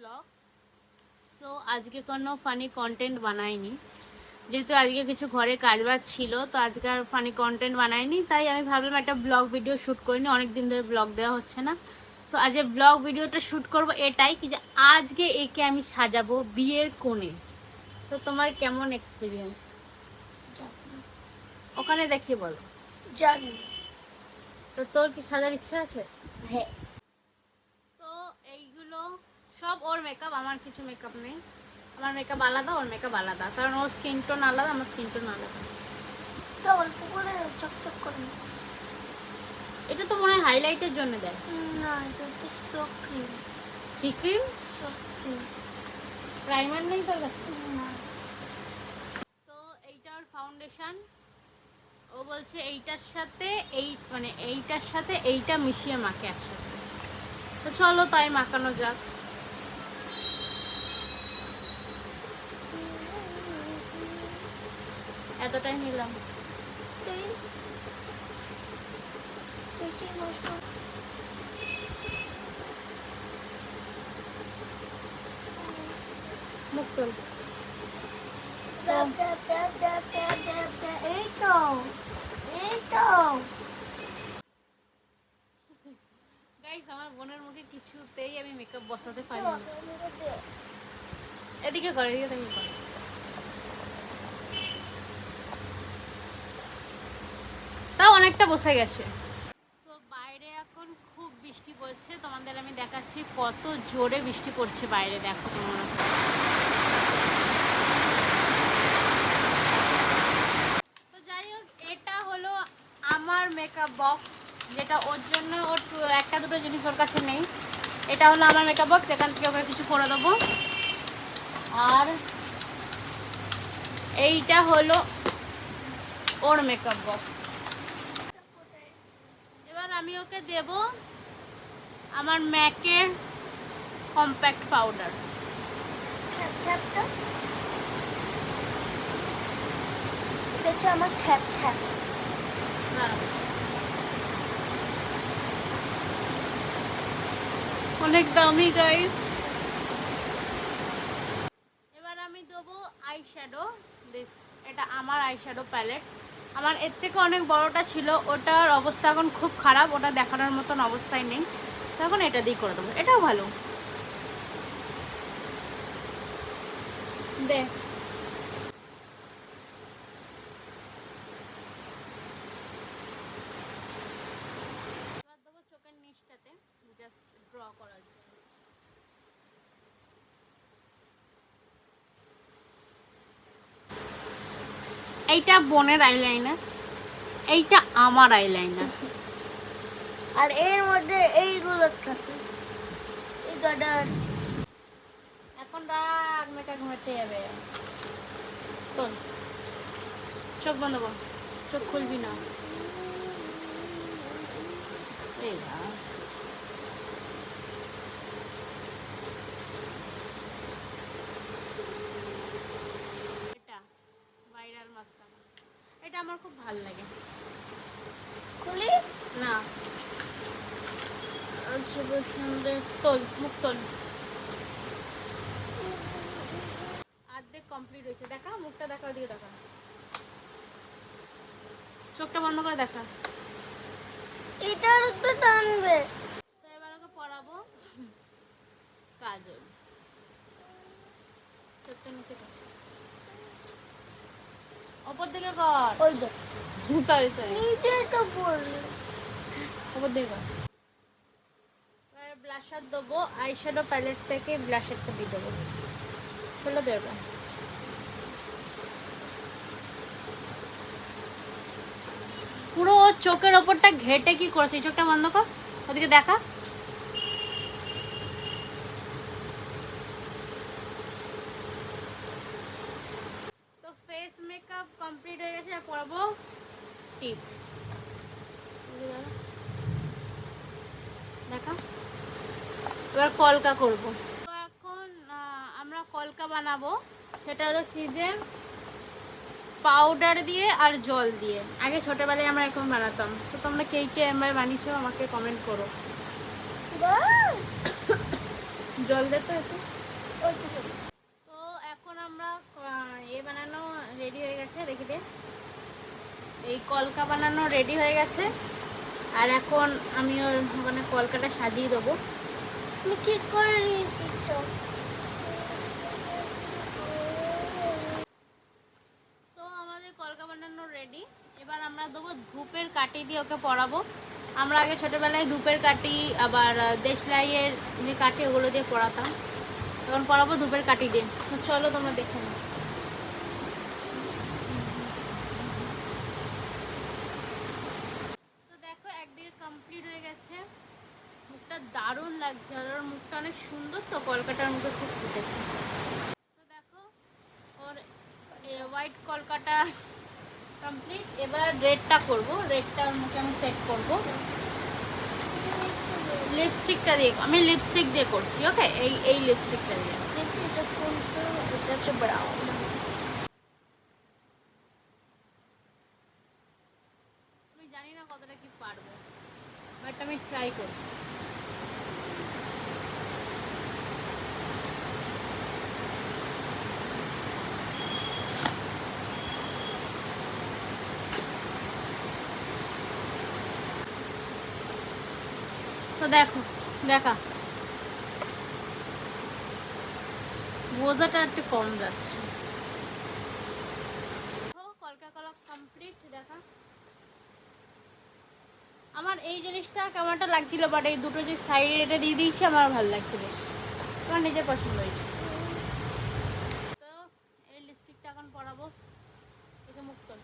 Blog. So আজকে কোনো funny content বানাইনি, যেহেতু আজকে কিছু ঘরে কাজবাজ ছিল, তো আজকে আর ফানি কন্টেন্ট বানাইনি। তাই আমি ভাবলাম একটা ব্লগ ভিডিও শ্যুট করিনি, অনেক দিন ধরে ব্লগ দেওয়া হচ্ছে না। তো আজকে ব্লগ ভিডিওটা শ্যুট করব এটাই কি যে আজকে একে আমি সাজাবো বিয়ের কোণে। তো তোমার কেমন এক্সপিরিয়েন্স ওখানে দেখিয়ে বলো। জানি। তো তোর কি সাজার ইচ্ছা আছে? হ্যাঁ। তো এইগুলো সব ওর মেকআপ, আমার কিছু মেকআপ নেই। আমার মেকআপ আলাদা, ওর মেকআপ আলাদা, কারণ ওর স্কিন টোন আলাদা, আমার স্কিন টোন আলাদা। তো অল্প করে চকচক করে। এটা তো মনে হয় হাইলাইটের জন্য দেয়। না, এটা হচ্ছে সফট ক্রিম। কি ক্রিম? Soft cream. প্রাইমার নেই তোর কাছে? না। তো এইটা ওর ফাউন্ডেশন। ও বলছে এইটার সাথে এইটার সাথে এইটা মিশিয়ে মাখে একসাথে। তো চলো তাই মাখানো যাক। এতটাই নিলাম। বেশি নষ্ট। মুখ তোল। এই তো, এই তো। গাইস, আমার বোনের মুখে কিছুতেই আমি মেকআপ বসাতে পারি না। এদিকে করে, এদিকে থেকে করে। তাও অনেকটা বসে গেছে। তো বাইরে এখন খুব বৃষ্টি পড়ছে, তোমাদের আমি দেখাচ্ছি কত জোরে বৃষ্টি পড়ছে বাইরে, দেখো তোমরা। তো যাই হোক, এটা হলো আমার মেকআপ বক্স, যেটা ওর জন্য ওর একটা দুটো জিনিস ওর কাছে নেই। এটা হলো আমার মেকআপ বক্স, এখান থেকে ওকে কিছু করে দেবো। আর এইটা হলো ওর মেকআপ বক্স। এবার আমি ওকে দেব আমার ম্যাকের কম্প্যাক্ট পাউডার। এটা হচ্ছে আমার ঠ্যাপ ঠ্যাপ। অনেক দামি গাইস। এবার আমি দেবো আই শ্যাডো। এটা আমার আই শ্যাডো প্যালেট। আমার এর থেকে অনেক বড়টা ছিল, ওটার অবস্থা এখন খুব খারাপ, ওটা দেখানোর মতন অবস্থায় নেই। তখন এটা দিয়ে করে দেবো, এটাও ভালো। দে এবার দেবো চোখের নিচটাতে, জাস্ট ড্র করার জন্য। এইটা বোনের আইলাইনার, এইটা আমার আইলাইনার। আর এর মধ্যে এইগুলো থাকে, এই গাডার। এখন রাগ, মেয়েটা ঘুমাতে যাবে। তোল, চোখ বন্ধ কর, চোখ খুলবি না। এই এটা ভাইরাল মাস্কারা, এটা আমার খুব ভালো লাগে। খুলি না, আচ্ছা বেশ সুন্দর। তোল, মুখ তোল। অর্ধেক কমপ্লিট হয়েছে, দেখা মুখটা, দেখা ওদিকে দেখা, চোখটা বন্ধ করে দেখা। এটার তো টানবে। তো এবার ওকে পরাবো কাজল। চোখটা নিচে কর, ওপর দিকে কর। ওই দেখ, সরি সরি, নিচে তো পড়বে। ওপর দিকে কর। এবার ব্লাশার দেবো, আইশ্যাডো প্যালেট থেকে ব্লাশারটা দিয়ে দেবো। খুলে দেবে পুরো চোখের ওপরটা ঘেটে কি করেছে। এই চোখটা বন্ধ কর, ওদিকে দেখা। তো ফেস মেকআপ কমপ্লিট হয়ে গেছে, আর পরাবো টিপ। দেখা, এবার কলকা করব। তো এখন আমরা কলকা বানাবো। সেটা হলো কি যে পাউডার দিয়ে আর জল দিয়ে। আগে ছোটবেলায় আমরা এরকম বানাতাম। তো তোমরা কে কে এমভাবে বানিয়েছো আমাকে কমেন্ট করো। জল দে তো একটু। ওই তো চলো। তো এখন আমরা বানানো রেডি হয়ে গেছে, রেখে দে। এই কলকা বানানো রেডি হয়ে গেছে, আর এখন আমি ওর মানে কলকাটা সাজিয়ে দেবো। আমি ঠিক করে নিয়েছি চল। তো আমাদের কলকা বানানো রেডি। এবার আমরা দেবো ধূপের কাঠি দিয়ে ওকে পরাবো। আমরা আগে ছোটোবেলায় ধূপের কাঠি আবার দেশলাইয়ের যে কাঠি ওগুলো দিয়ে পরাতাম, এখন পরাবো ধূপের কাঠি দিয়ে। তো চলো তোমরা দেখে নাও। তো দেখো একদিকে কমপ্লিট হয়ে গেছে, মুখটা দারুণ লাগছে, আর ওর মুখটা অনেক সুন্দর, তো কলকাতার মুখে খুব ফুটেছে। তো দেখো ওর হোয়াইট কলকাটা কমপ্লিট। এবার রেডটা করব, রেডটা ওর মুখে আমি সেট করবো লিপস্টিকটা দিয়ে। আমি লিপস্টিক দিয়ে করছি, ওকে? এই লিপস্টিকটা দিয়ে। দেখি এটা কোনটা, এটা হচ্ছে ব্রাউন। আমি জানি না কতটা কি পারবো, বাট আমি ট্রাই করছি। তো দেখো, দেখা বোঝাটা একটু কম যাচ্ছে। কলকা কলা কমপ্লিট। দেখা আমার এই জিনিসটা কেমনটা লাগছিল, বাট এই দুটো যে সাইডে এটা দিয়ে দিয়েছি আমার ভালো লাগছে বেশ, আমার নিজের পছন্দ হয়েছে। তো এই লিপস্টিকটা এখন পরাবো, এটা মুখ তোল।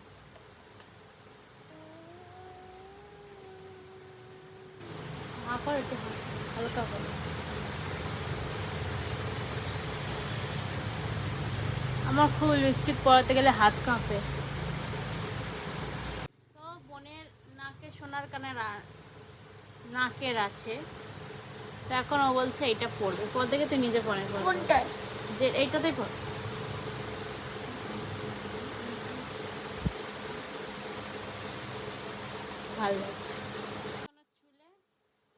হাঁ একটু হালকা করে। আমার খুব লিপস্টিক পরাতে গেলে হাত কাঁপে। তো বোনের নাকে সোনার কানের নাকের আছে, তো এখন ও বলছে এইটা পরবে। পর থেকে তুই নিজে পরে কোনটায়? যে এইটাতেই পর। ভালো লাগছে। চুলে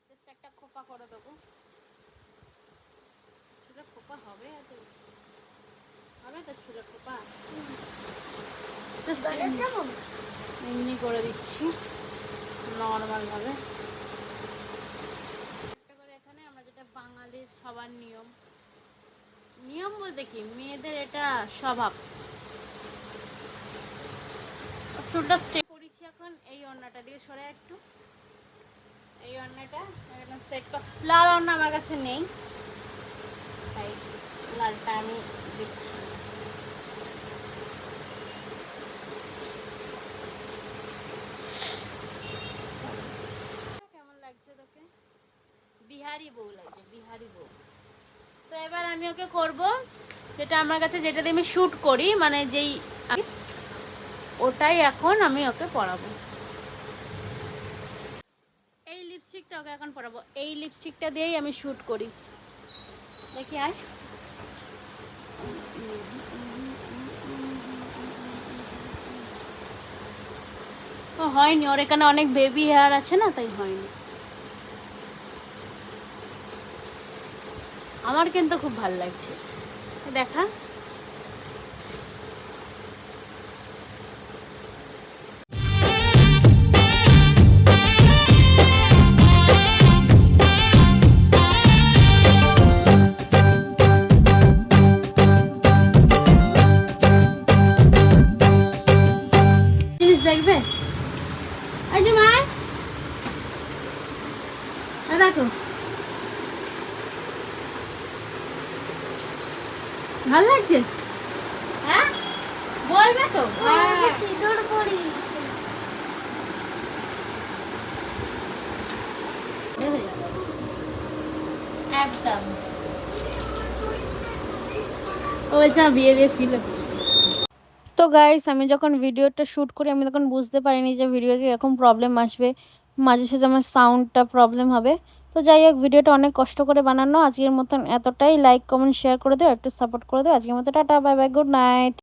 জাস্ট একটা খোপা করে দেবো। চুলে খোপা হবে এত? হবে তো চুলে খোপা? জাস্ট এমনি করে দিচ্ছি নর্মাল ভাবে। একটা করে এখানে আমরা যেটা বাঙালির সবার নিয়ম, নিয়ম বলতে কি মেয়েদের এটা স্বভাব, চুলটা স্টে করেছি। এখন এই ওড়নাটা দিয়ে সরে একটু, এই ওড়নাটা একদম সেট কর। লাল ওড়না আমার কাছে নেই, তাই লালটা আমি দিচ্ছি। কেমন লাগছে তোকে? বিহারি বউ লাগছে, বিহারি বউ। তো এবার আমি ওকে করব যেটা আমার কাছে, যেটা দিয়ে আমি শ্যুট করি, মানে যেই ওটাই এখন আমি ওকে পরাবো। এই লিপস্টিকটা ওকে এখন পরাবো, এই লিপস্টিকটা দিয়েই আমি শ্যুট করি। দেখি আয়। ও হয়নি, ওর এখানে অনেক বেবি হেয়ার আছে না, তাই হয়নি। আমার কিন্তু খুব ভালো লাগছে, দেখা। জিনিস দেখবে, এই যে মা দেখো, ভালো লাগছে? হ্যাঁ বলবে তো? সিঁদুর পরিয়েছে। একদম ও বলছে বিয়ে বিয়ে ছিল। তো গাইস আমি যখন ভিডিওটা শ্যুট করি আমি তখন বুঝতে পারিনি যে ভিডিওতে এরকম প্রবলেম আসবে, মাঝে সাঝে আমার সাউন্ডটা প্রবলেম হবে। তো যাই হোক, ভিডিওটা অনেক কষ্ট করে বানানো। আজকের মতন এতটাই। লাইক কমেন্ট শেয়ার করে দিও, একটু সাপোর্ট করে দিও। আজকের মতো tata, bye bye, good night.